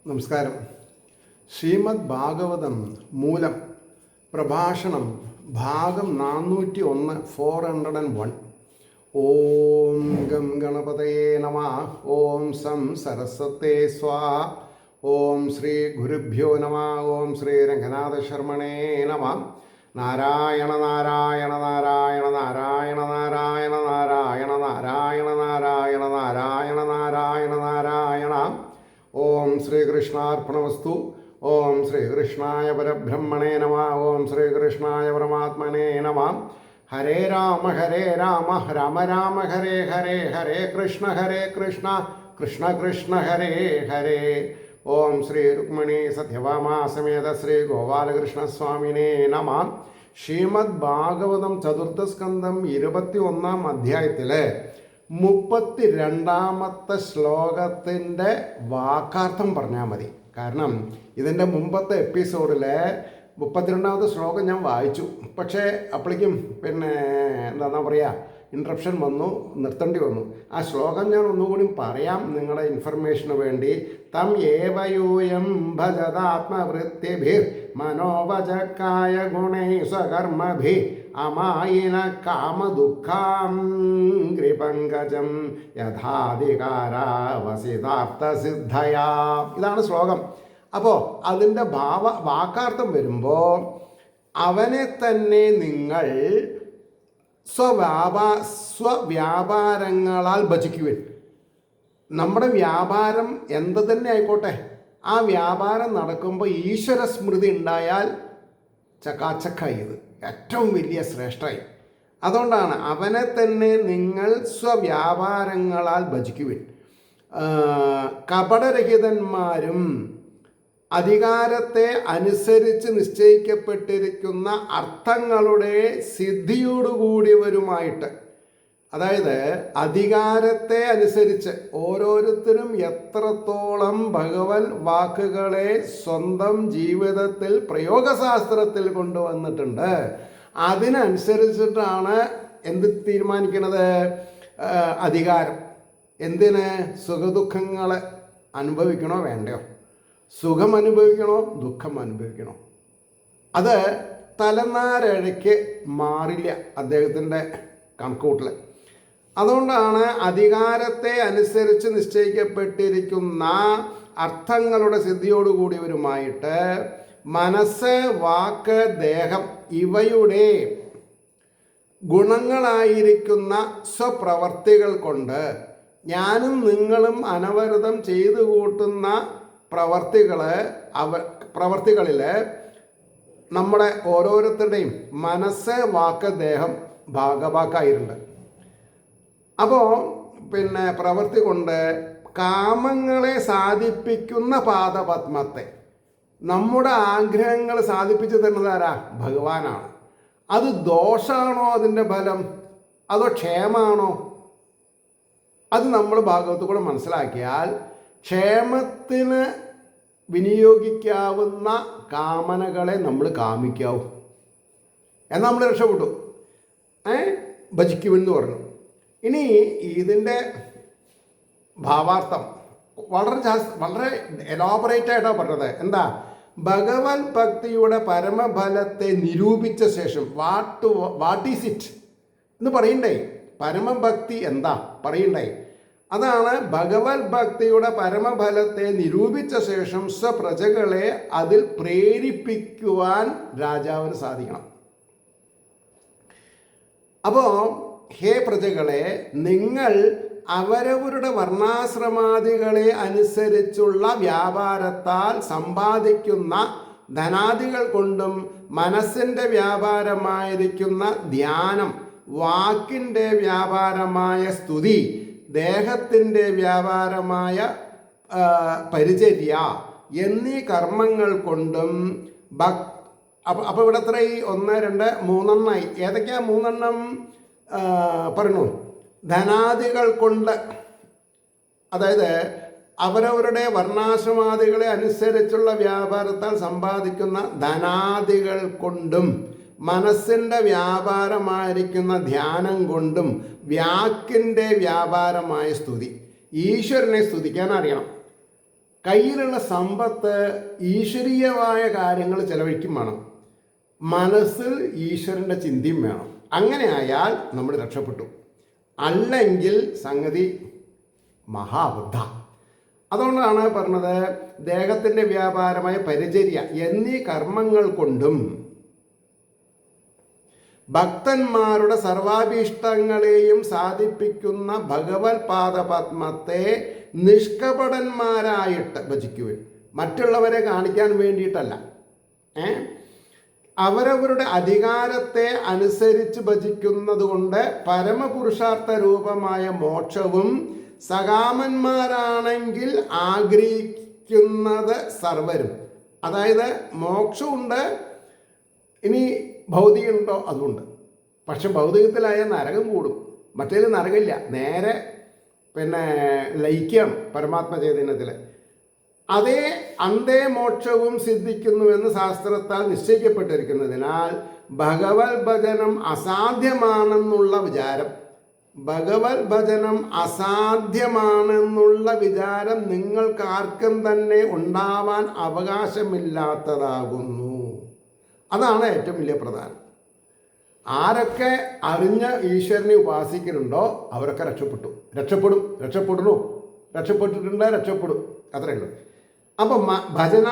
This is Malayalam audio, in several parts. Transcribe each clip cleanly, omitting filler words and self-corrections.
നമസ്കാരം. ശ്രീമദ് ഭാഗവതം മൂലം പ്രഭാഷണം ഭാഗം 401 401. ഓം ഗം ഗണപതയേ നമഃ. ഓം സം സരസ്വതേ സ്വാഹ. ഓം ശ്രീ ഗുരുഭ്യോ നമഃ. ഓം ശ്രീ രംഗനാഥ ശർമ്മണേ നമഃ. നാരായണ നാരായണ നാരായണ നാരായണ നാരായണ നാരായണ നാരായണ നാരായണ നാരായണ നാരായണ നാരായണ. ഓം ശ്രീകൃഷ്ണാർപ്പണമസ്തു. ഓം ശ്രീകൃഷ്ണായ പരബ്രഹ്മണേ നമഃ. ഓം ശ്രീകൃഷ്ണായ പരമാത്മനേ നമഃ. ഹരേ രാമ രാമ രാമ ഹരേ ഹരേ, ഹരേ കൃഷ്ണ കൃഷ്ണ കൃഷ്ണ ഹരേ ഹരേ. ഓം ശ്രീ രുക്മിണി സത്യഭാമാ സമേത ശ്രീ ഗോപാലകൃഷ്ണസ്വാമിനേ നമഃ. ശ്രീമദ് ഭാഗവതം ചതുർത്ഥ സ്കന്ധം 21-ാം അധ്യായത്തിലെ 32-ാമത്തെ ശ്ലോകത്തിൻ്റെ വാക്കാർത്ഥം പറഞ്ഞാൽ മതി. കാരണം ഇതിൻ്റെ മുമ്പത്തെ എപ്പിസോഡിലെ 32-ാമത്തെ ശ്ലോകം ഞാൻ വായിച്ചു. പക്ഷേ അപ്പോഴേക്കും എന്താ പറയുക, ഇൻട്രപ്ഷൻ വന്നു, നിർത്തേണ്ടി വന്നു. ആ ശ്ലോകം ഞാൻ ഒന്നുകൂടി പറയാം നിങ്ങളുടെ ഇൻഫർമേഷന് വേണ്ടി. തം ഏവയൂയം ഭജതാത്മവൃത്തിഭിർ മനോവചക്കായ ഗുണൈ സ്വകർമ്മഭി അമായിന കാമദുഃഖാം കൃപങ്കജം യഥാധികാരാവസിതാർത്ഥസിദ്ധയാ. ഇതാണ് ശ്ലോകം. അപ്പോൾ അതിൻ്റെ വാക്കാർത്ഥം വരുമ്പോൾ, അവനെ തന്നെ നിങ്ങൾ സ്വവ്യാപാരങ്ങളാൽ ഭജിക്കുവിൻ. നമ്മുടെ വ്യാപാരം എന്ത് തന്നെ ആയിക്കോട്ടെ, ആ വ്യാപാരം നടക്കുമ്പോൾ ഈശ്വര സ്മൃതി ഉണ്ടായാൽ ചക്കാച്ചക്കായി, ഇത് ഏറ്റവും വലിയ ശ്രേഷ്ഠമായി. അതുകൊണ്ടാണ് അവനെ തന്നെ നിങ്ങൾ സ്വവ്യാപാരങ്ങളാൽ ഭജിക്കുവിൻ. കപടരഹിതന്മാരും അധികാരത്തെ അനുസരിച്ച് നിശ്ചയിക്കപ്പെട്ടിരിക്കുന്ന അർത്ഥങ്ങളുടെ സിദ്ധിയോടുകൂടിയവരുമായിട്ട്, അതായത് അധികാരത്തെ അനുസരിച്ച് ഓരോരുത്തരും എത്രത്തോളം ഭഗവത് വാക്കുകളെ സ്വന്തം ജീവിതത്തിൽ പ്രയോഗശാസ്ത്രത്തിൽ കൊണ്ടുവന്നിട്ടുണ്ട്, അതിനനുസരിച്ചിട്ടാണ് എന്ത് തീരുമാനിക്കുന്നത്? അധികാരം. എന്തിന്? സുഖദുഃഖങ്ങൾ അനുഭവിക്കണോ വേണ്ടയോ? സുഖം അനുഭവിക്കണോ ദുഃഖം അനുഭവിക്കണോ? അത് തലനാരഴയ്ക്ക് മാറില്ല അദ്ദേഹത്തിൻ്റെ കണക്കൂട്ടിൽ. അതുകൊണ്ടാണ് അധികാരത്തെ അനുസരിച്ച് നിശ്ചയിക്കപ്പെട്ടിരിക്കുന്ന അർത്ഥങ്ങളുടെ സിദ്ധിയോടുകൂടിയവരുമായിട്ട് മനസ്സ്, വാക്ക്, ദേഹം ഇവയുടെ ഗുണങ്ങളായിരിക്കുന്ന സ്വപ്രവർത്തികൾ കൊണ്ട് ഞാനും നിങ്ങളും അനവരതം ചെയ്തു കൂട്ടുന്ന പ്രവർത്തികളിൽ നമ്മുടെ ഓരോരുത്തരുടെയും മനസ്സ്, വാക്ക്, ദേഹം ഭാഗഭാക്കായിട്ടുണ്ട്. അപ്പോൾ പ്രവൃത്തി കൊണ്ട് കാമങ്ങളെ സാധിപ്പിക്കുന്ന പാദപത്മത്തെ, നമ്മുടെ ആഗ്രഹങ്ങൾ സാധിപ്പിച്ചു തരുന്നതാരാ? ഭഗവാനാണ്. അത് ദോഷമാണോ അതിൻ്റെ ഫലം, അതോ ക്ഷേമമാണോ? അത് നമ്മൾ ഭാഗവത്തിൽ കൂടെ മനസ്സിലാക്കിയാൽ ക്ഷേമത്തിന് വിനിയോഗിക്കാവുന്ന കാമനകളെ നമ്മൾ കാമിക്കാവൂ. എന്നാൽ നമ്മൾ രക്ഷപ്പെട്ടു. ഭജിക്കുമെന്ന് പറഞ്ഞു. ഇനി ഇതിൻ്റെ ഭാവാർത്ഥം വളരെ എലോബറേറ്റ് ആയിട്ടാണ് പറഞ്ഞത്. എന്താ? ഭഗവത് ഭക്തിയുടെ പരമഫലത്തെ നിരൂപിച്ച ശേഷം വാട്ട് ഈസ് ഇറ്റ് എന്ന് പറയണ്ടേ? പരമഭക്തി എന്താ പറയണ്ടേ? അതാണ് ഭഗവത് ഭക്തിയുടെ പരമഫലത്തെ നിരൂപിച്ച ശേഷം സ്വപ്രജകളെ അതിൽ പ്രേരിപ്പിക്കുവാൻ രാജാവിന് സാധിക്കണം. അപ്പോൾ ഹേ പ്രജകളെ, നിങ്ങൾ അവരവരുടെ വർണ്ണാശ്രമാദികളെ അനുസരിച്ചുള്ള വ്യാപാരത്താൽ സമ്പാദിക്കുന്ന ധനാദികൾ കൊണ്ടും മനസ്സിൻ്റെ വ്യാപാരമായിരിക്കുന്ന ധ്യാനം, വാക്കിൻ്റെ വ്യാപാരമായ സ്തുതി, ദേഹത്തിൻ്റെ വ്യാപാരമായ പരിചര്യ എന്നീ കർമ്മങ്ങൾ കൊണ്ടും അപ്പോൾ ഇവിടെ എത്ര? 1 2 3 ഏതൊക്കെയാ 3 പറഞ്ഞു? ധനാദികൾ കൊണ്ട്, അതായത് അവരവരുടെ വർണ്ണാശ്രമാദികളെ അനുസരിച്ചുള്ള വ്യാപാരത്താൽ സമ്പാദിക്കുന്ന ധനാദികൾ കൊണ്ടും മനസ്സിൻ്റെ വ്യാപാരമായിരിക്കുന്ന ധ്യാനം കൊണ്ടും വാക്കിൻ്റെ വ്യാപാരമായ സ്തുതി. ഈശ്വരനെ സ്തുതിക്കാൻ അറിയണം. കയ്യിലുള്ള സമ്പത്ത് ഈശ്വരീയമായ കാര്യങ്ങൾ ചെലവഴിക്കും വേണം. മനസ്സിൽ ഈശ്വരൻ്റെ ചിന്തയും വേണം. അങ്ങനെ ആയാൽ നമ്മൾ രക്ഷപ്പെട്ടു. അല്ലെങ്കിൽ സംഗതി മഹാബുദ്ധ. അതുകൊണ്ടാണ് പറഞ്ഞത്, ദേഹത്തിൻ്റെ വ്യാപാരമായ പരിചര്യ എന്നീ കർമ്മങ്ങൾ കൊണ്ടും ഭക്തന്മാരുടെ സർവാഭീഷ്ടങ്ങളെയും സാധിപ്പിക്കുന്ന ഭഗവത് പാദപത്മത്തെ നിഷ്കപടന്മാരായിട്ട് ഭജിക്കുവിൻ. മറ്റുള്ളവരെ കാണിക്കാൻ വേണ്ടിയിട്ടല്ല, അവരവരുടെ അധികാരത്തെ അനുസരിച്ച് ഭജിക്കുന്നത് കൊണ്ട് പരമപുരുഷാർത്ഥ രൂപമായ മോക്ഷവും സകാമന്മാരാണെങ്കിൽ ആഗ്രഹിക്കുന്നത് സർവരും. അതായത് മോക്ഷമുണ്ട്, ഇനി ഭൗതികമുണ്ടോ അതുണ്ട്. പക്ഷെ ഭൗതികത്തിലായ നരകം കൂടും, മറ്റേത് നരകമില്ല, നേരെ ലയിക്കുകയാണ് പരമാത്മ ചൈതന്യത്തിൽ. അതേ അന്തേ മോക്ഷവും സിദ്ധിക്കുന്നുവെന്ന് ശാസ്ത്രത്താൽ നിശ്ചയിക്കപ്പെട്ടിരിക്കുന്നതിനാൽ ഭഗവത് ഭജനം അസാധ്യമാണെന്നുള്ള വിചാരം നിങ്ങൾക്കാർക്കും തന്നെ ഉണ്ടാവാൻ അവകാശമില്ലാത്തതാകുന്നു. അതാണ് ഏറ്റവും വലിയ പ്രധാനം. ആരൊക്കെ അറിഞ്ഞ ഈശ്വരനെ ഉപാസിക്കുന്നുണ്ടോ അവരൊക്കെ രക്ഷപ്പെടും. രക്ഷപ്പെടും. അത്രയേ ഉള്ളൂ. അപ്പം ഭജന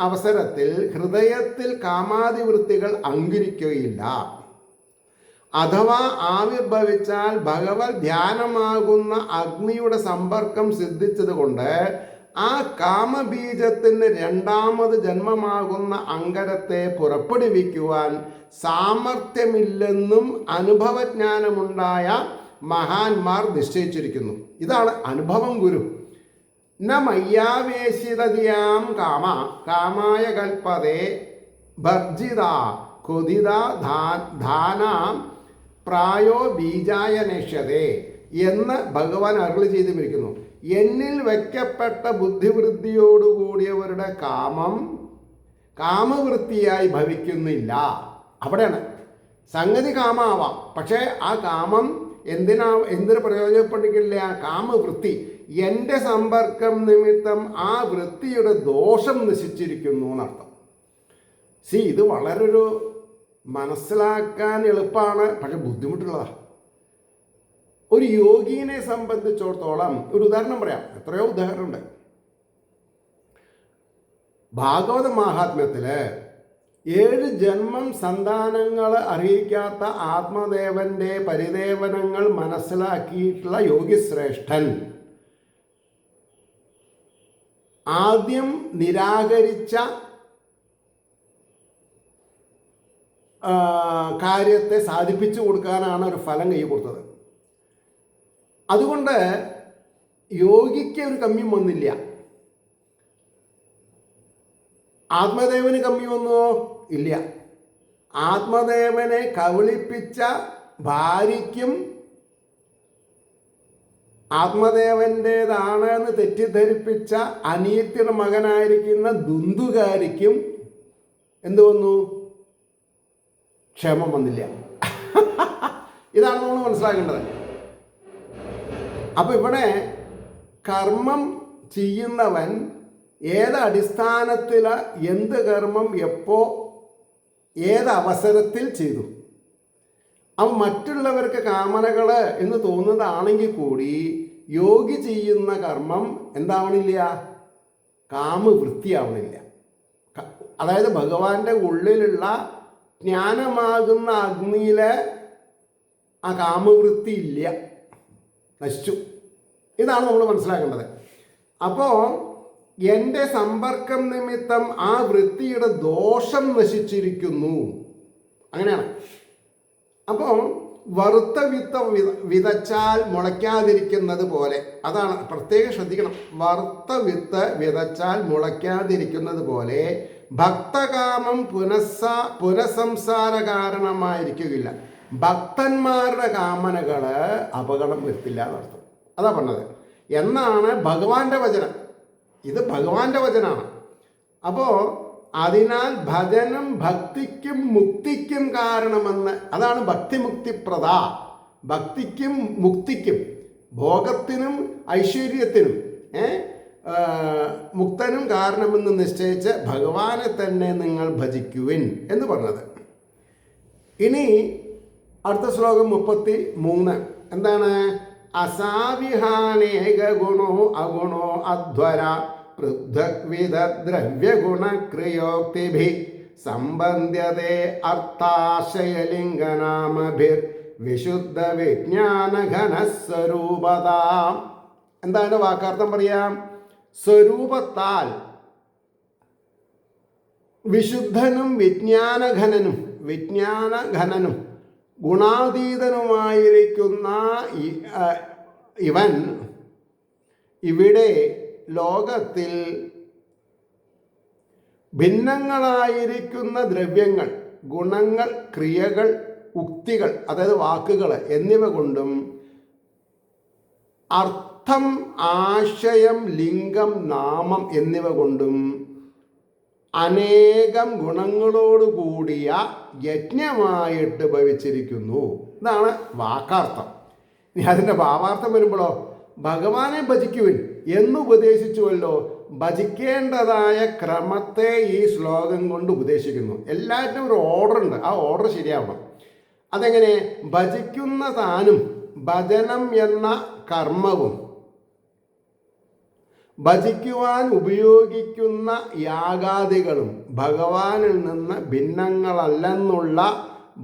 അവസരത്തിൽ ഹൃദയത്തിൽ കാമാതിവൃത്തികൾ അങ്കുരിക്കുകയില്ല. അഥവാ ആവിർഭവിച്ചാൽ ഭഗവത് ധ്യാനമാകുന്ന അഗ്നിയുടെ സമ്പർക്കം സിദ്ധിച്ചതുകൊണ്ട് ആ കാമബീജത്തിന് രണ്ടാമത് ജന്മമാകുന്ന അങ്കരത്തെ പുറപ്പെടുവിക്കുവാൻ സാമർഥ്യമില്ലെന്നും അനുഭവജ്ഞാനമുണ്ടായ മഹാന്മാർ നിശ്ചയിച്ചിരിക്കുന്നു. ഇതാണ് അനുഭവം ഗുരു. ന മയ്യാവേശിതയാം കാമായ കൽപ്പതേ ഭർജിത കൊതിത ധാന പ്രായോ ബീജായ നേഷ്യതേ എന്ന് ഭഗവാൻ അരുളി ചെയ്തിരിക്കുന്നു. എന്നിൽ വയ്ക്കപ്പെട്ട ബുദ്ധിവൃദ്ധിയോടുകൂടിയവരുടെ കാമവൃത്തിയായി ഭവിക്കുന്നില്ല. അവിടെയാണ് സംഗതി കാമാവാം, പക്ഷേ ആ കാമം എന്തിനു പ്രയോജനപ്പെട്ടിട്ടില്ല? കാമവൃത്തി എൻ്റെ സമ്പർക്കം നിമിത്തം ആ വൃത്തിയുടെ ദോഷം നശിച്ചിരിക്കുന്നു എന്നർത്ഥം. ഇത് വളരൊരു മനസ്സിലാക്കാൻ എളുപ്പമാണ്, പക്ഷെ ബുദ്ധിമുട്ടുള്ളതാണ്. ഒരു യോഗിനെ സംബന്ധിച്ചിടത്തോളം ഒരു ഉദാഹരണം പറയാം, എത്രയോ ഉദാഹരണമുണ്ട്. ഭാഗവത മഹാത്മ്യത്തില് 7 ജന്മം സന്താനങ്ങൾ അറിയിക്കാത്ത ആത്മദേവന്റെ പരിദേവനങ്ങൾ മനസ്സിലാക്കിയിട്ടുള്ള യോഗിശ്രേഷ്ഠൻ ആദ്യം നിരാകരിച്ച കാര്യത്തെ സാധിപ്പിച്ചു കൊടുക്കാനാണ് ഒരു ഫലം കൈ കൊടുത്തത്. അതുകൊണ്ട് യോഗിക്ക് ഒരു കമ്മ്യം വന്നില്ല. ആത്മദേവന് കമ്മി വന്നുവോ? ഇല്ല. ആത്മദേവനെ കബളിപ്പിച്ച ഭാര്യയ്ക്കും ആത്മദേവൻ്റേതാണ് എന്ന് തെറ്റിദ്ധരിപ്പിച്ച അനിയത്തിയുടെ മകനായിരിക്കുന്ന ദുന്ദുകാരിക്കും എന്തു വന്നു? ക്ഷേമം വന്നില്ല. ഇതാണ് നമ്മൾ മനസ്സിലാക്കേണ്ടത്. അപ്പം ഇവിടെ കർമ്മം ചെയ്യുന്നവൻ ഏതടിസ്ഥാനത്തിൽ എന്ത് കർമ്മം എപ്പോ ഏതവസരത്തിൽ ചെയ്തു, അവൻ മറ്റുള്ളവർക്ക് കാമനകൾ എന്ന് തോന്നുന്നതാണെങ്കിൽ കൂടി യോഗി ചെയ്യുന്ന കർമ്മം എന്താവണില്ല? കാമവൃത്തിയാവണില്ല. അതായത് ഭഗവാന്റെ ഉള്ളിലുള്ള ജ്ഞാനമാകുന്ന അഗ്നിയിലെ ആ കാമവൃത്തി ഇല്ല, നശിച്ചു. ഇതാണ് നമ്മൾ മനസ്സിലാക്കേണ്ടത്. അപ്പോൾ എൻ്റെ സമ്പർക്കം നിമിത്തം ആ വൃത്തിയുടെ ദോഷം നശിച്ചിരിക്കുന്നു. അങ്ങനെയാണ്. അപ്പോൾ വറുത്ത വിതച്ചാൽ മുളയ്ക്കാതിരിക്കുന്നത് പോലെ, അതാണ് പ്രത്യേകം ശ്രദ്ധിക്കണം. വറുത്ത വിത്ത് വിതച്ചാൽ മുളയ്ക്കാതിരിക്കുന്നത് പോലെ ഭക്തകാമം പുനഃസംസാര കാരണമായിരിക്കുകയില്ല. ഭക്തന്മാരുടെ കാമനകൾ അപകടം വരുത്തില്ല എന്നർത്ഥം. അതാ പറഞ്ഞത്. എന്നാണ് ഭഗവാന്റെ വചനം. ഇത് ഭഗവാന്റെ വചനമാണ്. അപ്പോൾ അതിനാൽ ഭജനം ഭക്തിക്കും മുക്തിക്കും കാരണമെന്ന്, അതാണ് ഭക്തിമുക്തിപ്രദ. ഭക്തിക്കും മുക്തിക്കും, ഭോഗത്തിനും ഐശ്വര്യത്തിനും മുക്തനും കാരണമെന്ന് നിശ്ചയിച്ച് ഭഗവാനെ തന്നെ നിങ്ങൾ ഭജിക്കുവിൻ എന്ന് പറഞ്ഞത്. ഇനി അടുത്ത ശ്ലോകം 33 എന്താണ്? അസാവിഹാനേക ഗുണോ അഗുണോ അധ്വര പൃഥക്വിധ ദ്രവ്യഗുണക്രിയോക്തിഭി സംബന്ധ്യതേ അർത്ഥാശയലിംഗനാമഭിർ വിശുദ്ധ വിജ്ഞാനഘനസ്വരൂപതാം. എന്താണ് വാക്കാർത്ഥം പറയാം? സ്വരൂപത്താൽ വിശുദ്ധനും വിജ്ഞാനഘനനും ഗുണാതീതനുമായിരിക്കുന്ന ഇവൻ ഇവിടെ ലോകത്തിൽ ഭിന്നങ്ങളായിരിക്കുന്ന ദ്രവ്യങ്ങൾ, ഗുണങ്ങൾ, ക്രിയകൾ, ഉക്തികൾ അതായത് വാക്കുകൾ എന്നിവ കൊണ്ടും അർത്ഥം, ആശയം, ലിംഗം, നാമം എന്നിവ കൊണ്ടും അനേകം ഗുണങ്ങളോട് കൂടിയ യജ്ഞമായിട്ട് ഭവിച്ചിരിക്കുന്നു. ഇതാണ് വാക്കാർത്ഥം. ഇനി അതിൻ്റെ ഭാവാർത്ഥം വരുമ്പോഴോ, ഭഗവാനെ ഭജിക്കുവിൻ എന്നുപദേശിച്ചുവല്ലോ. ഭജിക്കേണ്ടതായ ക്രമത്തെ ഈ ശ്ലോകം കൊണ്ട് ഉപദേശിക്കുന്നു. എല്ലാറ്റിനും ഒരു ഓർഡർ ഉണ്ട്, ആ ഓർഡർ ശരിയാവണം. അതെങ്ങനെ? ഭജിക്കുന്ന താനും ഭജനം എന്ന കർമ്മവും ഭജിക്കുവാൻ ഉപയോഗിക്കുന്ന യാഗാദികളും ഭഗവാനിൽ നിന്ന് ഭിന്നങ്ങളല്ലെന്നുള്ള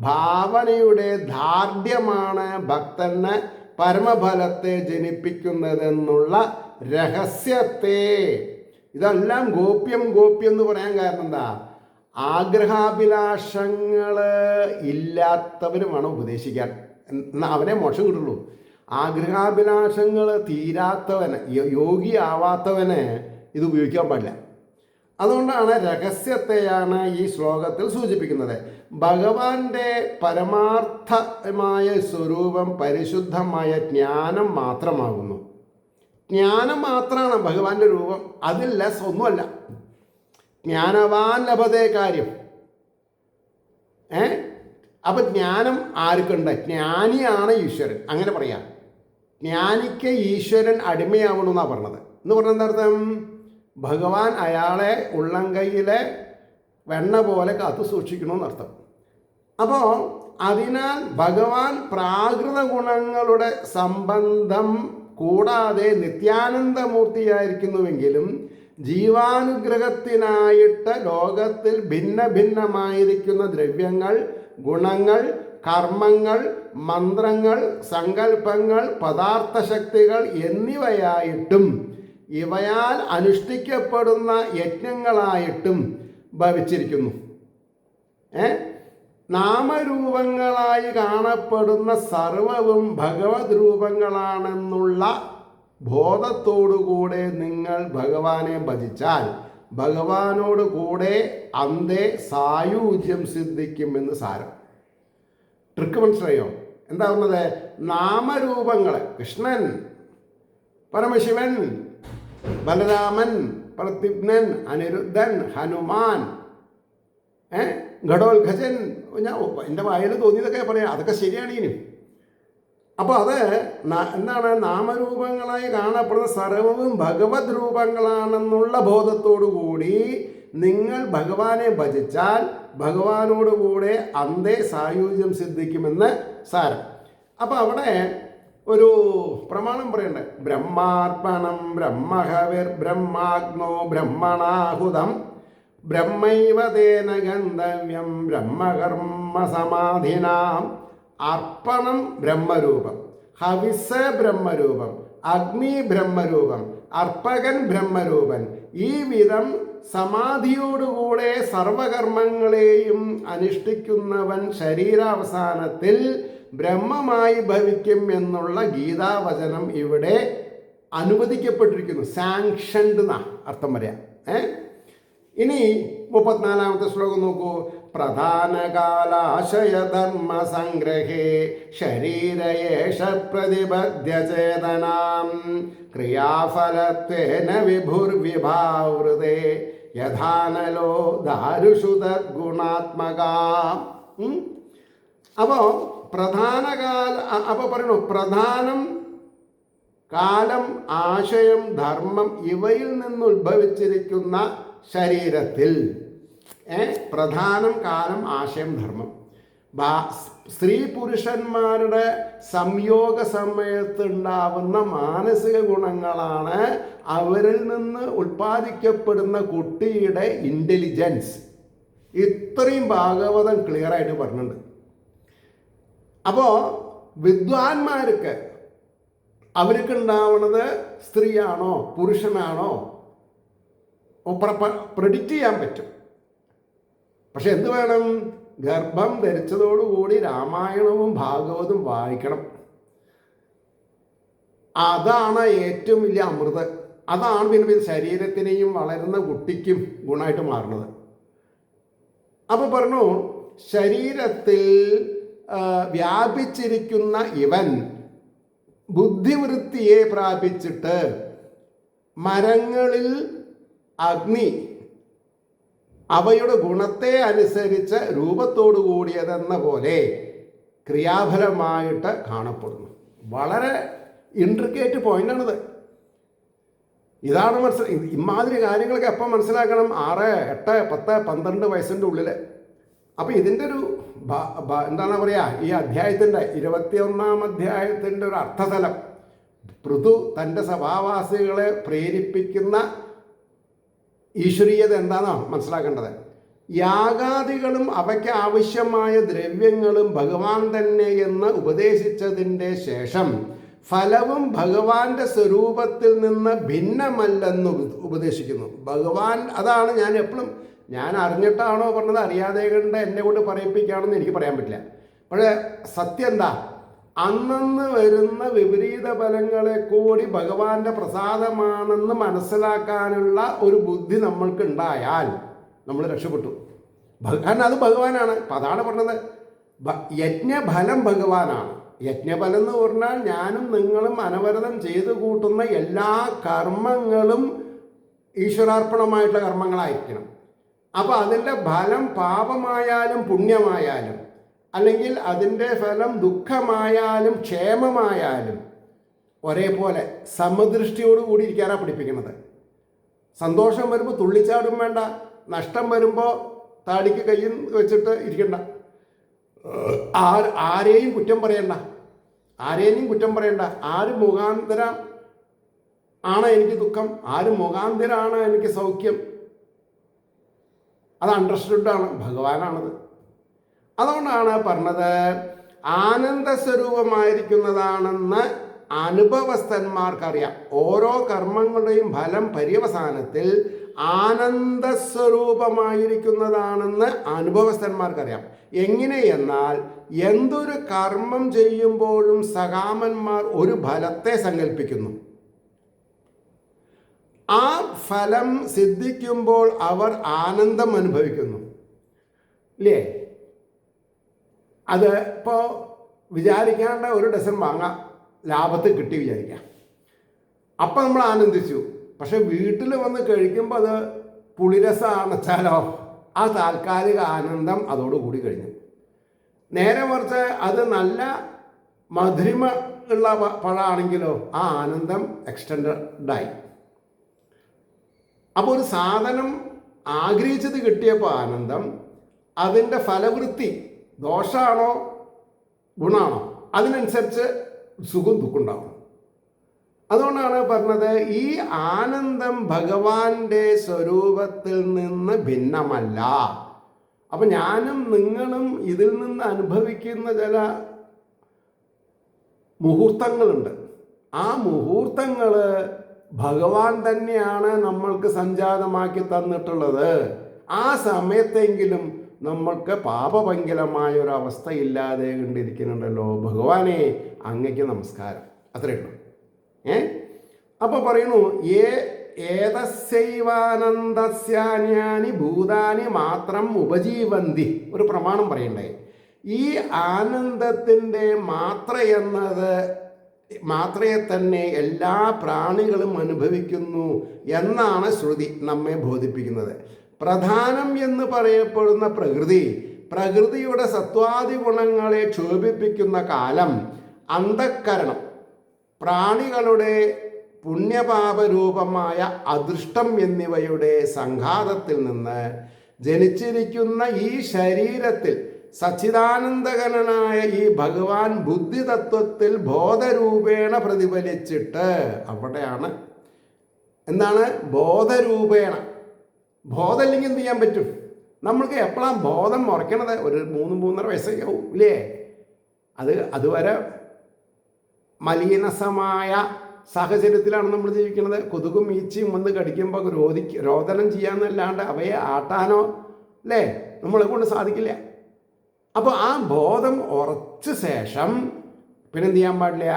ഭാവനയുടെ ധാർഢ്യമാണ് ഭക്തന് പരമഫലത്തെ ജനിപ്പിക്കുന്നതെന്നുള്ള രഹസ്യത്തെ. ഇതെല്ലാം ഗോപ്യം എന്ന് പറയാൻ കാരണം എന്താ? ആഗ്രഹാഭിലാഷങ്ങൾ ഇല്ലാത്തവരുമാണ് ഉപദേശിക്കാൻ. എന്നാൽ അവനെ മോക്ഷം കിട്ടുള്ളൂ. ആഗ്രഹാഭിലാഷങ്ങൾ തീരാത്തവന്, യോഗിയാവാത്തവന് ഇത് ഉപയോഗിക്കാൻ പാടില്ല. അതുകൊണ്ടാണ് രഹസ്യത്തെയാണ് ഈ ശ്ലോകത്തിൽ സൂചിപ്പിക്കുന്നത്. ഭഗവാന്റെ പരമാർത്ഥമായ സ്വരൂപം പരിശുദ്ധമായ ജ്ഞാനം മാത്രമാകുന്നു. ജ്ഞാനം മാത്രമാണ് ഭഗവാന്റെ രൂപം, അതിൽ ലെസ് ഒന്നുമല്ല. ജ്ഞാനവാൻ ലഭതേ കാര്യം. അപ്പം ജ്ഞാനം ആർക്കുണ്ട്? ജ്ഞാനിയാണ് ഈശ്വരൻ. അങ്ങനെ പറയാം. ജ്ഞാനിക്ക് ഈശ്വരൻ അടിമയാവണമെന്നാണ് പറഞ്ഞത്. എന്ന് പറഞ്ഞാൽ എന്താർത്ഥം? ഭഗവാൻ അയാളെ ഉള്ളംകൈയിലെ വെണ്ണ പോലെ കാത്തു സൂക്ഷിക്കണമെന്നർത്ഥം. അപ്പോൾ അതിനാൽ ഭഗവാൻ പ്രാകൃത ഗുണങ്ങളുടെ സംബന്ധം കൂടാതെ നിത്യാനന്ദമൂർത്തിയായിരിക്കുന്നുവെങ്കിലും ജീവാനുഗ്രഹത്തിനായിട്ട് ലോകത്തിൽ ഭിന്നമായിരിക്കുന്ന ദ്രവ്യങ്ങൾ, ഗുണങ്ങൾ, കർമ്മങ്ങൾ, മന്ത്രങ്ങൾ, സങ്കല്പങ്ങൾ, പദാർത്ഥശക്തികൾ എന്നിവയായിട്ടും ഇവയാൽ അനുഷ്ഠിക്കപ്പെടുന്ന യജ്ഞങ്ങളായിട്ടും ഭവിച്ചിരിക്കുന്നു. നാമരൂപങ്ങളായി കാണപ്പെടുന്ന സർവവും ഭഗവത് രൂപങ്ങളാണെന്നുള്ള ബോധത്തോടുകൂടെ നിങ്ങൾ ഭഗവാനെ ഭജിച്ചാൽ ഭഗവാനോട് കൂടെ അന്തേ സായൂജ്യം സിദ്ധിക്കുമെന്ന് സാരം. ട്രിക്ക് മനസ്സിലായോ? എന്താ പറഞ്ഞത്? നാമരൂപങ്ങൾ, കൃഷ്ണൻ, പരമശിവൻ, ബലരാമൻ, പ്രദ്യുമ്നൻ, അനിരുദ്ധൻ, ഹനുമാൻ, ഘടോത്കചൻ, ഞാൻ എൻ്റെ വായിൽ തോന്നിയതൊക്കെ പറയാം, അതൊക്കെ ശരിയാണ്. ഇനി അപ്പോൾ അത് എന്താണ്? നാമരൂപങ്ങളായി കാണപ്പെടുന്ന സർവവും ഭഗവത് രൂപങ്ങളാണെന്നുള്ള ബോധത്തോടു കൂടി നിങ്ങൾ ഭഗവാനെ ഭജിച്ചാൽ ഭഗവാനോടുകൂടെ അന്തേ സായൂജ്യം സിദ്ധിക്കുമെന്ന് സാരം. അപ്പോൾ അവിടെ ഒരു പ്രമാണം പറയണ്ടേ? ബ്രഹ്മാർപ്പണം ബ്രഹ്മഹവിർ ബ്രഹ്മാഗ്നോ ബ്രഹ്മണാഹുതം ബ്രഹ്മൈവ തേന ഗന്ധവ്യം ബ്രഹ്മകർമ്മ സമാധിനാം. അർപ്പണം ബ്രഹ്മരൂപം, ഹവിസ് ബ്രഹ്മരൂപം, അഗ്നി ബ്രഹ്മരൂപം, അർപ്പകൻ ബ്രഹ്മരൂപൻ. ഈ വിധം സമാധിയോടുകൂടെ സർവകർമ്മങ്ങളെയും അനുഷ്ഠിക്കുന്നവൻ ശരീരാവസാനത്തിൽ ബ്രഹ്മമായി ഭവിക്കും എന്നുള്ള ഗീതാവചനം ഇവിടെ അനുവദിക്കപ്പെട്ടിരിക്കുന്നു. സാങ്ഷൻഡ് എന്നാ അർത്ഥം പറയാം. ഇനി 34-ാമത്തെ ശ്ലോകം നോക്കൂ. പ്രധാനകാലാശയധർമ്മ സംഗ്രഹേ ശരീരയേഷ പ്രതിബദ്ധ്യചേതനാം ക്രിയാഫലത്വേന വിഭുർവിഭാവൃതേ യഥാനലോ ദാരുഷു തദ്ഗുണാത്മകാം. അപ്പോൾ പറയണു, പ്രധാനം കാലം, ആശയം, ധർമ്മം ഇവയിൽ നിന്നുദ്ഭവിച്ചിരിക്കുന്ന ശരീരത്തിൽ പ്രധാനം കാലം, ആശയം, ധർമ്മം. സ്ത്രീ പുരുഷന്മാരുടെ സംയോഗ സമയത്തുണ്ടാവുന്ന മാനസിക ഗുണങ്ങളാണ് അവരിൽ നിന്ന് ഉൽപ്പാദിക്കപ്പെടുന്ന കുട്ടിയുടെ ഇൻ്റലിജൻസ്. ഇത്രയും ഭാഗവതം ക്ലിയറായിട്ട് പറഞ്ഞിട്ടുണ്ട്. അപ്പോൾ വിദ്വാൻമാർക്ക് അവർക്ക് ഉണ്ടാവുന്നത് സ്ത്രീയാണോ പുരുഷനാണോ പ്രെഡിക്റ്റ് ചെയ്യാൻ പറ്റും. പക്ഷെ എന്ത് വേണം? ഗർഭം ധരിച്ചതോടുകൂടി രാമായണവും ഭാഗവതവും വായിക്കണം. അതാണ് ഏറ്റവും വലിയ അമൃത്. അതാണ് പിന്നെ ശരീരത്തിനെയും വളരുന്ന കുട്ടിക്കും ഗുണമായിട്ട് മാറുന്നത്. അപ്പോൾ പറഞ്ഞു, ശരീരത്തിൽ വ്യാപിച്ചിരിക്കുന്ന ഇവൻ ബുദ്ധിവൃത്തിയെ പ്രാപിച്ചിട്ട് മരങ്ങളിൽ അഗ്നി അവയുടെ ഗുണത്തെ അനുസരിച്ച് രൂപത്തോടു കൂടിയതെന്ന പോലെ ക്രിയാഫലമായിട്ട് കാണപ്പെടുന്നു. വളരെ ഇൻട്രിക്കേറ്റ് പോയിൻ്റാണിത്. ഇതാണ് ഇമാതിരി കാര്യങ്ങളൊക്കെ എപ്പം മനസ്സിലാക്കണം? 6, 8, 10, 12 വയസ്സിൻ്റെ ഉള്ളിൽ. അപ്പോൾ ഇതിൻ്റെ ഒരു എന്താണ് പറയുക, ഈ അധ്യായത്തിൻ്റെ 21-ാം അധ്യായത്തിൻ്റെ ഒരു അർത്ഥതലം, പൃഥു തൻ്റെ സഭാവാസികളെ പ്രേരിപ്പിക്കുന്ന ഈശ്വരീയത എന്താണെന്നാണ് മനസ്സിലാക്കേണ്ടത്. യാഗാദികളും അവയ്ക്ക് ആവശ്യമായ ദ്രവ്യങ്ങളും ഭഗവാൻ തന്നെ എന്ന് ഉപദേശിച്ചതിൻ്റെ ശേഷം ഫലവും ഭഗവാന്റെ സ്വരൂപത്തിൽ നിന്ന് ഭിന്നമല്ലെന്ന് ഉപദേശിക്കുന്നു. ഭഗവാൻ, അതാണ് ഞാൻ എപ്പോഴും, ഞാൻ അറിഞ്ഞിട്ടാണോ പറഞ്ഞത് അറിയാതെ കൊണ്ട് എന്നെ കൊണ്ട് പറയിപ്പിക്കുകയാണെന്ന് എനിക്ക് പറയാൻ പറ്റില്ല. പക്ഷേ സത്യം എന്താ? അന്നന്ന് വരുന്ന വിപരീത ഫലങ്ങളെ കൂടി ഭഗവാന്റെ പ്രസാദമാണെന്ന് മനസ്സിലാക്കാനുള്ള ഒരു ബുദ്ധി നമ്മൾക്ക് ഉണ്ടായാൽ നമ്മൾ രക്ഷപ്പെട്ടു. കാരണം അത് ഭഗവാനാണ്. അപ്പം അതാണ് പറഞ്ഞത്, യജ്ഞഫലം ഭഗവാനാണ്. യജ്ഞഫലം എന്ന് പറഞ്ഞാൽ ഞാനും നിങ്ങളും അനവരതം ചെയ്തു കൂട്ടുന്ന എല്ലാ കർമ്മങ്ങളും ഈശ്വരാർപ്പണമായിട്ടുള്ള കർമ്മങ്ങളായിരിക്കണം. അപ്പോൾ അതിൻ്റെ ഫലം പാപമായാലും പുണ്യമായാലും, അല്ലെങ്കിൽ അതിൻ്റെ ഫലം ദുഃഖമായാലും ക്ഷേമമായാലും ഒരേപോലെ സമദൃഷ്ടിയോടുകൂടി ഇരിക്കാനാണ് പഠിപ്പിക്കുന്നത്. സന്തോഷം വരുമ്പോൾ തുള്ളിച്ചാടും വേണ്ട, നഷ്ടം വരുമ്പോൾ താടിക്ക് കയ്യിൽ വെച്ചിട്ട് ഇരിക്കണ്ട, ആരെയും കുറ്റം പറയണ്ട, ആര് മുഖാന്തരം ആണ് എനിക്ക് ദുഃഖം, ആര് മുഖാന്തരമാണ് എനിക്ക് സൗഖ്യം, അത് അണ്ടർസ്റ്റുഡാണ്, ഭഗവാനാണത്. അതുകൊണ്ടാണ് പറഞ്ഞത് ആനന്ദസ്വരൂപമായിരിക്കുന്നതാണെന്ന് അനുഭവസ്ഥന്മാർക്കറിയാം. ഓരോ കർമ്മങ്ങളുടെയും ഫലം പര്യവസാനത്തിൽ ആനന്ദസ്വരൂപമായിരിക്കുന്നതാണെന്ന് അനുഭവസ്ഥന്മാർക്കറിയാം. എങ്ങനെയെന്നാൽ എന്തൊരു കർമ്മം ചെയ്യുമ്പോഴും സകാമന്മാർ ഒരു ഫലത്തെ സങ്കല്പിക്കുന്നു. ആ ഫലം സിദ്ധിക്കുമ്പോൾ അവർ ആനന്ദം അനുഭവിക്കുന്നു. ഇല്ലേ? അത് ഇപ്പോൾ വിചാരിക്കാണ്ട് ഒരു ഡസൻ വാങ്ങാം, ലാഭത്തിൽ കിട്ടി വിചാരിക്കാം, അപ്പം നമ്മൾ ആനന്ദിച്ചു. പക്ഷെ വീട്ടിൽ വന്ന് കഴിക്കുമ്പോൾ അത് പുളിരസമാണെന്ന് വെച്ചാലോ ആ താൽക്കാലിക ആനന്ദം അതോടുകൂടി കഴിഞ്ഞു. നേരെ മറിച്ച് അത് നല്ല മധുരിമ ഉള്ള പഴമാണെങ്കിലോ ആ ആനന്ദം എക്സ്റ്റൻഡായി. അപ്പോൾ ഒരു സാധനം ആഗ്രഹിച്ചത് കിട്ടിയപ്പോൾ ആനന്ദം, അതിൻ്റെ ഫലവൃത്തി ദോഷമാണോ ഗുണമാണോ അതിനനുസരിച്ച് സുഖം ദുഃഖം ഉണ്ടാവും. അതുകൊണ്ടാണ് പറഞ്ഞത് ഈ ആനന്ദം ഭഗവാന്റെ സ്വരൂപത്തിൽ നിന്ന് ഭിന്നമല്ല. അപ്പം ഞാനും നിങ്ങളും ഇതിൽ നിന്ന് അനുഭവിക്കുന്ന ചില മുഹൂർത്തങ്ങളുണ്ട്. ആ മുഹൂർത്തങ്ങൾ ഭഗവാൻ തന്നെയാണ് നമ്മൾക്ക് സംജാതമാക്കി തന്നിട്ടുള്ളത്. ആ സമയത്തെങ്കിലും നമ്മൾക്ക് പാപഭംഗിലമായ ഒരവസ്ഥ ഇല്ലാതെ കണ്ടിരിക്കുന്നുണ്ടല്ലോ. ഭഗവാനെ അങ്ങയ്ക്ക് നമസ്കാരം. അത്രയേ ഉള്ളൂ. അപ്പോൾ പറയുന്നു, ഏതസ്യൈവാനന്ദസ്യാന്യാനി ഭൂതാനി മാത്രം ഉപജീവന്തി. ഒരു പ്രമാണം പറയണ്ടേ, ഈ ആനന്ദത്തിൻ്റെ മാത്രയെ തന്നെ എല്ലാ പ്രാണികളും അനുഭവിക്കുന്നു എന്നാണ് ശ്രുതി നമ്മെ ബോധിപ്പിക്കുന്നത്. പ്രധാനം എന്ന് പറയപ്പെടുന്ന പ്രകൃതിയുടെ സത്വാദി ഗുണങ്ങളെ ക്ഷോഭിപ്പിക്കുന്ന കാലം, അന്ധക്കരണം പ്രാണികളുടെ പുണ്യപാപരൂപമായ അദൃഷ്ടം എന്നിവയുടെ സംഘാതത്തിൽ നിന്ന് ജനിച്ചിരിക്കുന്ന ഈ ശരീരത്തിൽ സച്ചിദാനന്ദഘനനായ ഈ ഭഗവാൻ ബുദ്ധിതത്വത്തിൽ ബോധരൂപേണ പ്രതിഫലിച്ചിട്ട്, അവിടെയാണ് എന്താണ് ബോധരൂപേണ. ബോധമില്ലെങ്കിൽ എന്ത് ചെയ്യാൻ പറ്റും? നമ്മൾക്ക് എപ്പോഴാണ് ബോധം മുറയ്ക്കണത്? ഒരു 3-3.5 വയസ്സൊക്കെ ആവും ഇല്ലേ? അതുവരെ മലീനസമായ സാഹചര്യത്തിലാണ് നമ്മൾ ജീവിക്കുന്നത്. കൊതുകും ഈച്ചയും വന്ന് കടിക്കുമ്പോൾ രോദനം ചെയ്യാന്നല്ലാണ്ട് അവയെ ആട്ടാനോ അല്ലേ നമ്മളെ കൊണ്ട് സാധിക്കില്ല. അപ്പോൾ ആ ബോധം ഉറച്ച ശേഷം പിന്നെന്ത് ചെയ്യാൻ പാടില്ല?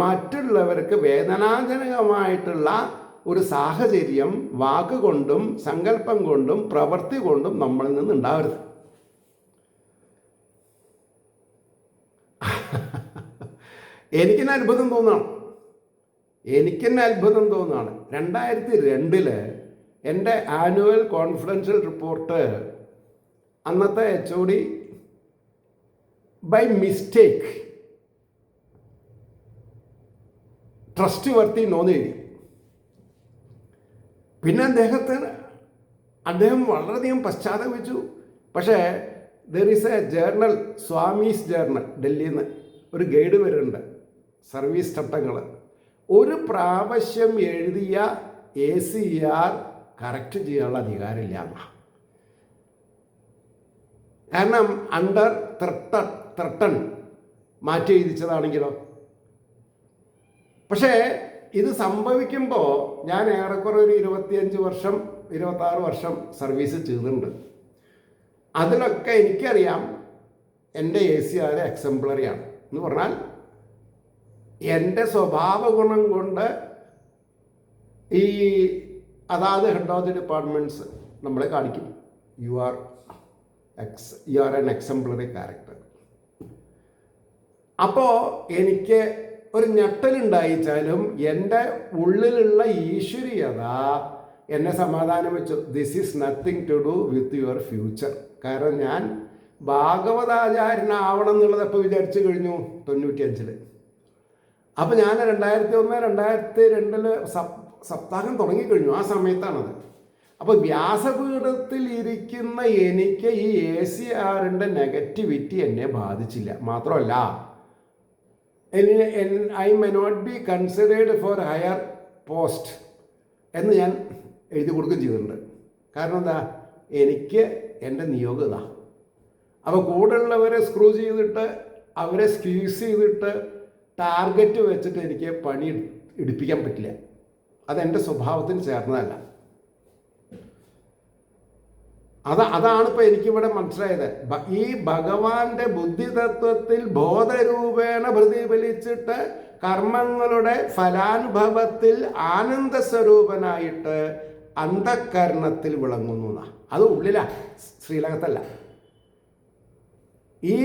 മറ്റുള്ളവർക്ക് വേദനാജനകമായിട്ടുള്ള ഒരു സാഹചര്യം വാക്കുകൊണ്ടും സങ്കല്പം കൊണ്ടും പ്രവൃത്തി കൊണ്ടും നമ്മളിൽ നിന്ന് ഉണ്ടാവരുത്. എനിക്കെന്നെ അത്ഭുതം തോന്നുകയാണ്. 2002 എൻ്റെ ആനുവൽ കോൺഫിഡൻഷ്യൽ റിപ്പോർട്ട് അന്നത്തെ HOD ബൈ മിസ്റ്റേക്ക് ട്രസ്റ്റ് വർത്തി നോന്ന് എഴുതി. പിന്നെ അദ്ദേഹം വളരെയധികം പശ്ചാത്തപിച്ചു. പക്ഷേ there is A journal, Swamy's journal, ഡൽഹിയിൽ നിന്ന് ഒരു ഗൈഡ് വരുന്നുണ്ട്, സർവീസ് ചട്ടങ്ങൾ. ഒരു പ്രാവശ്യം എഴുതിയ ACR കറക്റ്റ് ചെയ്യാനുള്ള അധികാരമില്ല. കാരണം അണ്ടർ ത്രട്ടൺ മാറ്റി എഴുതിച്ചതാണെങ്കിലോ. പക്ഷേ ഇത് സംഭവിക്കുമ്പോൾ ഞാൻ ഏറെക്കുറെ ഒരു 26 വർഷം സർവീസ് ചെയ്തിട്ടുണ്ട്. അതിലൊക്കെ എനിക്കറിയാം എൻ്റെ ACR എക്സംപ്ലറിയാണ് എന്ന് പറഞ്ഞാൽ എൻ്റെ സ്വഭാവ ഗുണം കൊണ്ട് ഈ അതാത് ഹെഡ് ഓഫ് ദി ഡിപ്പാർട്ട്മെൻറ്റ്സ് നമ്മളെ കാണിക്കും, you are N exemplary character. അപ്പോൾ എനിക്ക് ഒരു ഞെട്ടലുണ്ടായിച്ചാലും എൻ്റെ ഉള്ളിലുള്ള ഈശ്വരീയത എന്നെ സമാധാനം വെച്ചു. This is nothing to do with your future. കാരണം ഞാൻ ഭാഗവതാചാര്യനാവണം എന്നുള്ളത് എപ്പോൾ വിചാരിച്ചു കഴിഞ്ഞു? 95. അപ്പോൾ ഞാൻ 2001-2002 സപ്താഹം തുടങ്ങിക്കഴിഞ്ഞു. ആ സമയത്താണത്. അപ്പോൾ വ്യാസപീഠത്തിൽ ഇരിക്കുന്ന എനിക്ക് ഈ ACRൻ്റെ നെഗറ്റിവിറ്റി എന്നെ ബാധിച്ചില്ല. മാത്രമല്ല I may not be considered for higher post എന്ന് ഞാൻ എഴുതി കൊടുക്കുകയും ചെയ്തിട്ടുണ്ട്. കാരണം എന്താ? എനിക്ക് എൻ്റെ നിയോഗത. അപ്പോൾ കൂടെയുള്ളവരെ സ്ക്രൂ ചെയ്തിട്ട് അവരെ സ്ക്വീസ് ചെയ്തിട്ട് ടാർഗറ്റ് വെച്ചിട്ട് എനിക്ക് പണി എടുപ്പിക്കാൻ പറ്റില്ല. അതെൻ്റെ സ്വഭാവത്തിന് ചേർന്നതല്ല. അതാണിപ്പോൾ എനിക്കിവിടെ മനസ്സിലായത്. ഈ ഭഗവാന്റെ ബുദ്ധിതത്വത്തിൽ ബോധരൂപേണ പ്രതിഫലിച്ചിട്ട് കർമ്മങ്ങളുടെ ഫലാനുഭവത്തിൽ ആനന്ദസ്വരൂപനായിട്ട് അന്ധകരണത്തിൽ വിളങ്ങുന്നു. അത് ഉള്ളിലാ, ശ്രീലകത്തല്ല. ഈ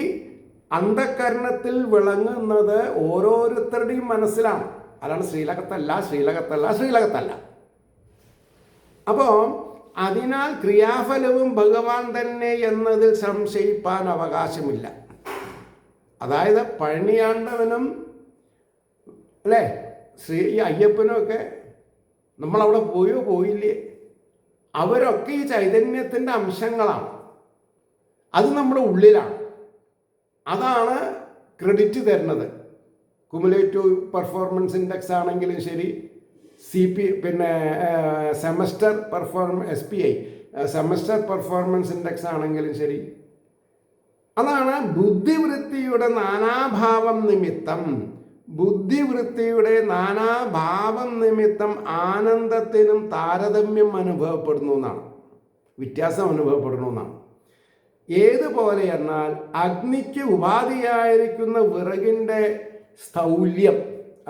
അന്ധകരണത്തിൽ വിളങ്ങുന്നത് ഓരോരുത്തരുടെയും മനസ്സിലാണ്. അതാണ് ശ്രീലകത്തല്ല. അപ്പോൾ അതിനാൽ ക്രിയാഫലവും ഭഗവാൻ തന്നെ എന്നതിൽ സംശയിപ്പാൻ അവകാശമില്ല. അതായത് പഴനിയാണ്ടവനും അല്ലേ ഈ അയ്യപ്പനും ഒക്കെ നമ്മളവിടെ പോയോ പോയില്ലേ, അവരൊക്കെ ഈ ചൈതന്യത്തിൻ്റെ അംശങ്ങളാണ്. അത് നമ്മുടെ ഉള്ളിലാണ്. അതാണ് ക്രെഡിറ്റ് തരുന്നത്. കുമുലേറ്റീവ് പെർഫോമൻസ് ഇൻഡെക്സ് ആണെങ്കിലും ശരി, പിന്നെ SPI സെമസ്റ്റർ പെർഫോമൻസ് ഇൻഡെക്സ് ആണെങ്കിലും ശരി, അതാണ് ബുദ്ധിവൃത്തിയുടെ നാനാഭാവം നിമിത്തം ആനന്ദത്തിനും താരതമ്യം അനുഭവപ്പെടുന്നു എന്നാണ്, വ്യത്യാസം അനുഭവപ്പെടുന്നു എന്നാണ്. ഏതുപോലെ എന്നാൽ അഗ്നിക്ക് ഉപാധിയായിരിക്കുന്ന വിറകിൻ്റെ സ്ഥൗല്യം,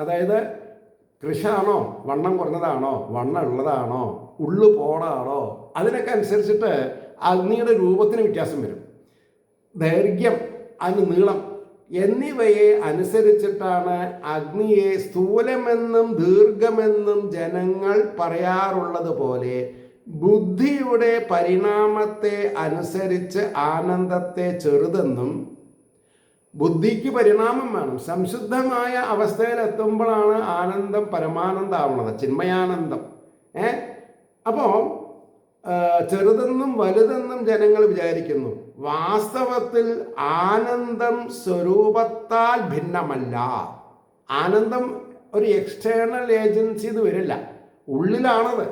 അതായത് കൃഷാണോ, വണ്ണം കുറഞ്ഞതാണോ, വണ്ണം ഉള്ളതാണോ, ഉള്ളു പോടാണോ, അതിനൊക്കെ അനുസരിച്ചിട്ട് അഗ്നിയുടെ രൂപത്തിന് വ്യത്യാസം വരും. ദൈർഘ്യം, അതിന് നീളം എന്നിവയെ അനുസരിച്ചിട്ടാണ് അഗ്നിയെ സ്ഥൂലമെന്നും ദീർഘമെന്നും ജനങ്ങൾ പറയാറുള്ളത് പോലെ ബുദ്ധിയുടെ പരിണാമത്തെ അനുസരിച്ച് ആനന്ദത്തെ ചെറുതെന്നും ബുദ്ധിക്ക് പരിണാമം വേണം. സംശുദ്ധമായ അവസ്ഥയിലെത്തുമ്പോഴാണ് ആനന്ദം പരമാനന്ദമാവുന്നത്, ചിന്മയാനന്ദം. അപ്പോൾ ചെറുതെന്നും വലുതെന്നും ജനങ്ങൾ വിചാരിക്കുന്നു. വാസ്തവത്തിൽ ആനന്ദം സ്വരൂപത്താൽ ഭിന്നമല്ല. ആനന്ദം ഒരു എക്സ്റ്റേണൽ ഏജൻസി ഇത് വരില്ല, ഉള്ളിലാണത്.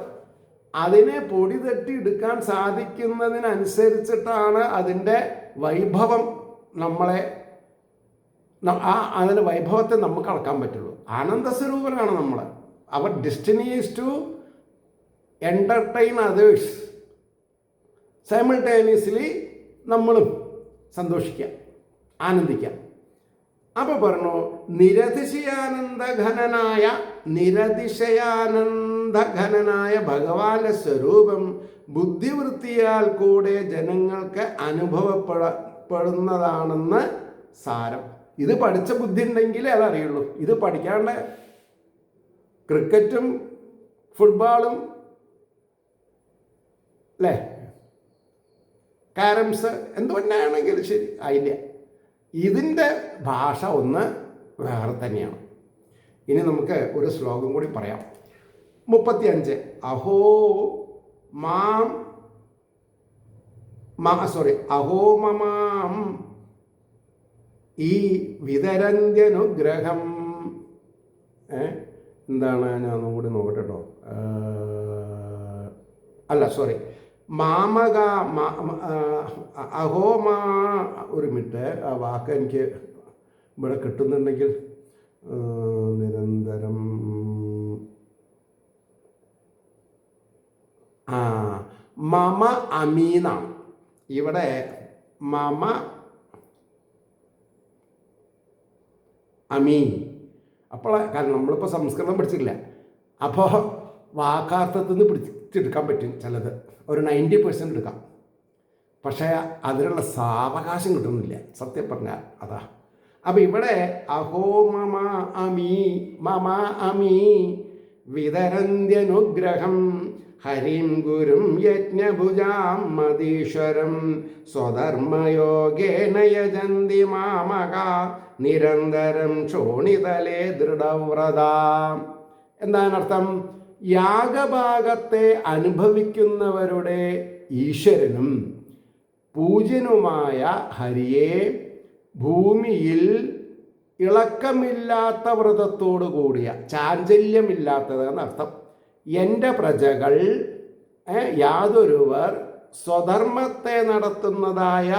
അതിനെ പൊടി തട്ടി എടുക്കാൻ സാധിക്കുന്നതിനനുസരിച്ചിട്ടാണ് അതിൻ്റെ വൈഭവം നമ്മളെ അതിൻ്റെ വൈഭവത്തെ നമുക്ക് അളക്കാൻ പറ്റുള്ളൂ. ആനന്ദസ്വരൂപനാണ് നമ്മൾ. അവർ destiny is to entertain others. Simultaneously നമ്മളും സന്തോഷിക്കാം, ആനന്ദിക്കാം. അപ്പോൾ പറഞ്ഞു, നിരതിശയാനന്ദഘനനായ ഭഗവാന്റെ സ്വരൂപം ബുദ്ധിവൃത്തിയാൽ കൂടെ ജനങ്ങൾക്ക് അനുഭവപ്പെടുന്നതാണെന്ന് സാരം. ഇത് പഠിച്ച ബുദ്ധി ഉണ്ടെങ്കിലേ അതറിയുള്ളൂ. ഇത് പഠിക്കാണ്ട് ക്രിക്കറ്റും ഫുട്ബോളും അല്ലേ, കാരംസ് എന്തുകൊണ്ടാണെങ്കിലും ശരി ആയില്ല. ഇതിൻ്റെ ഭാഷ ഒന്ന് വേറെ തന്നെയാണ്. ഇനി നമുക്ക് ഒരു ശ്ലോകം കൂടി പറയാം. 35. അഹോ മമാം ഈ വിതരന്ത്യനുഗ്രഹം. എന്താണ്, ഞാൻ ഒന്നുകൂടി നോക്കട്ടെ കേട്ടോ. അല്ല സോറി, മാമക അഹോമാ. ഒരു മിനിറ്റ്, ആ വാക്ക് എനിക്ക് ഇവിടെ കിട്ടുന്നുണ്ടെങ്കിൽ. നിരന്തരം മമ അമീനാണ് ഇവിടെ. മമ അമീൻ. അപ്പോൾ കാരണം നമ്മളിപ്പോൾ സംസ്കൃതം പഠിച്ചിട്ടില്ല, അപ്പോൾ വാക്കാർത്ഥത്തിൽ നിന്ന് പിടിച്ചെടുക്കാൻ പറ്റും ചിലത്, ഒരു 90% എടുക്കാം. പക്ഷേ അതിനുള്ള സാവകാശം കിട്ടുന്നില്ല സത്യം പറഞ്ഞാൽ. അതാ. അപ്പം ഇവിടെ അഹോ മമ അമീ വിതരന്ത്യനുഗ്രഹം ഹരിം ഗുരും യജ്ഞഭുജാം മതീശ്വരം സ്വധർമ്മയോഗേന യജന്തി മാമക നിരന്തരം ക്ഷോണിതലേ ദൃഢവ്രതാം. എന്താണർത്ഥം? യാഗഭാഗത്തെ അനുഭവിക്കുന്നവരുടെ ഈശ്വരനും പൂജ്യനുമായ ഹരിയെ ഭൂമിയിൽ ഇളക്കമില്ലാത്ത വ്രതത്തോടു കൂടിയ, ചാഞ്ചല്യമില്ലാത്തത് എന്നർത്ഥം, എൻ്റെ പ്രജകൾ യാതൊരുവർ സ്വധർമ്മത്തെ നടത്തുന്നതായ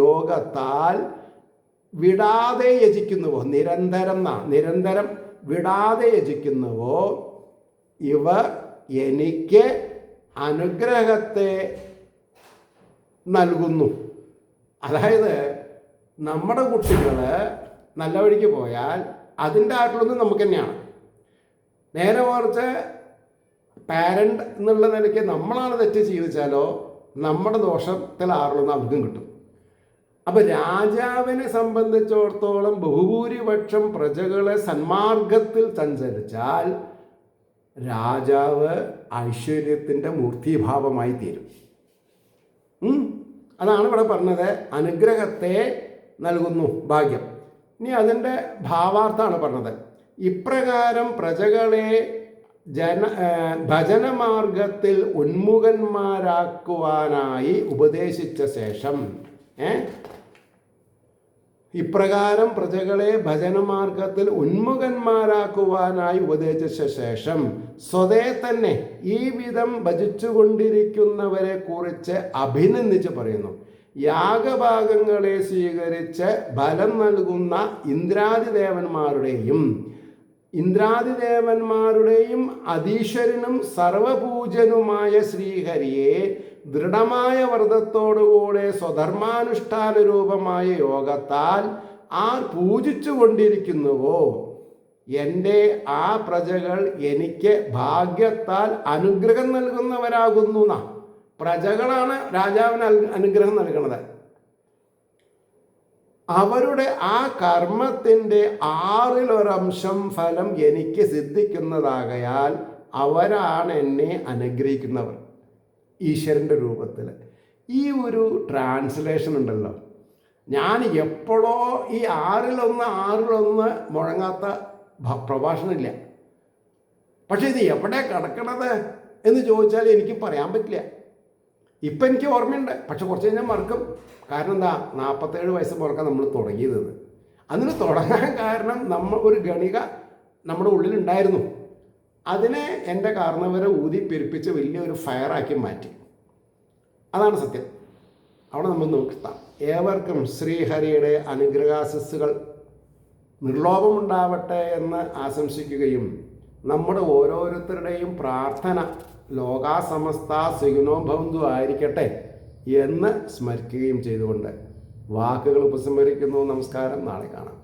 യോഗത്താൽ വിടാതെ യജിക്കുന്നുവോ, നിരന്തരം വിടാതെ യജിക്കുന്നുവോ, ഇവർ എനിക്ക് അനുഗ്രഹത്തെ നൽകുന്നു. അതായത് നമ്മുടെ കുട്ടികൾ നല്ല വഴിക്ക് പോയാൽ അതിൻ്റെ ആട്ടിലൊന്നും നമുക്ക് തന്നെയാണ്. നേരെ മറിച്ച് പാരൻ്റ് എന്നുള്ള നിലയ്ക്ക് നമ്മളാണ് തെറ്റ് ചെയ്യിച്ചാലോ നമ്മുടെ ദോഷത്തിൽ ആറിലൊന്നും അവർക്കും കിട്ടും. അപ്പം രാജാവിനെ സംബന്ധിച്ചിടത്തോളം ബഹുഭൂരിപക്ഷം പ്രജകളെ സന്മാർഗത്തിൽ സഞ്ചരിച്ചാൽ രാജാവ് ഐശ്വര്യത്തിൻ്റെ മൂർത്തിഭാവമായി തീരും. അതാണ് ഇവിടെ പറഞ്ഞത്, അനുഗ്രഹത്തെ നൽകുന്നു, ഭാഗ്യം. ഇനി അതിൻ്റെ ഭാവാർത്ഥമാണ് പറഞ്ഞത്. ഇപ്രകാരം പ്രജകളെ ഭജനമാർഗത്തിൽ ഉന്മുഖന്മാരാക്കുവാനായി ഉപദേശിച്ച ശേഷം, ഇപ്രകാരം പ്രജകളെ ഭജനമാർഗത്തിൽ ഉന്മുഖന്മാരാക്കുവാനായി ഉപദേശിച്ച ശേഷം സ്വതേ തന്നെ ഈ വിധം ഭജിച്ചുകൊണ്ടിരിക്കുന്നവരെ കുറിച്ച് അഭിനന്ദിച്ച് പറയുന്നു. യാഗഭാഗങ്ങളെ സ്വീകരിച്ച് ഫലം നൽകുന്ന ഇന്ദ്രാദിദേവന്മാരുടെയും അധീശ്വരനും സർവപൂജനുമായ ശ്രീഹരിയെ ദൃഢമായ വ്രതത്തോടുകൂടെ സ്വധർമാനുഷ്ഠാന രൂപമായ യോഗത്താൽ ആർ പൂജിച്ചു കൊണ്ടിരിക്കുന്നുവോ എൻ്റെ ആ പ്രജകൾ എനിക്ക് ഭാഗ്യത്താൽ അനുഗ്രഹം നൽകുന്നവരാകുന്നു. പ്രജകളാണ് രാജാവിന് അനുഗ്രഹം നൽകുന്നത്. അവരുടെ ആ കർമ്മത്തിൻ്റെ 1/6 ഫലം എനിക്ക് സിദ്ധിക്കുന്നതാകയാൽ അവരാണ് എന്നെ അനുഗ്രഹിക്കുന്നവർ ഈശ്വരൻ്റെ രൂപത്തിൽ. ഈ ഒരു ട്രാൻസ്ലേഷൻ ഉണ്ടല്ലോ, ഞാൻ എപ്പോഴോ ഈ ആറിലൊന്ന് മുഴങ്ങാത്ത പ്രഭാഷണമില്ല. പക്ഷെ ഇത് എവിടെ കിടക്കണത് എന്ന് ചോദിച്ചാൽ എനിക്ക് പറയാൻ പറ്റില്ല. ഇപ്പം എനിക്ക് ഓർമ്മയുണ്ട്, പക്ഷെ കുറച്ച് കഴിഞ്ഞാൽ മറക്കും. കാരണം എന്താ, 47 വയസ്സ് മുറക്കാൻ നമ്മൾ തുടങ്ങിയത്. അതിന് തുടങ്ങാൻ കാരണം ഒരു ഗണിക നമ്മുടെ ഉള്ളിലുണ്ടായിരുന്നു. അതിനെ എൻ്റെ കാരണവരെ ഊതി പെരുപ്പിച്ച് വലിയൊരു ഫയറാക്കി മാറ്റി. അതാണ് സത്യം. അവിടെ നമ്മൾ നോക്കിത്താം. ഏവർക്കും ശ്രീഹരിയുടെ അനുഗ്രഹാശസ്സുകൾ നിർലോഭമുണ്ടാവട്ടെ എന്ന് ആശംസിക്കുകയും നമ്മുടെ ഓരോരുത്തരുടെയും പ്രാർത്ഥന ലോകാസമസ്ത സുഖിനോ ഭവന്തു ആയിരിക്കട്ടെ എന്ന് സ്മരിക്കുകയും ചെയ്തുകൊണ്ട് വാക്കുകൾ ഉപസംഹരിക്കുന്നു. നമസ്കാരം. നാളെ കാണാം.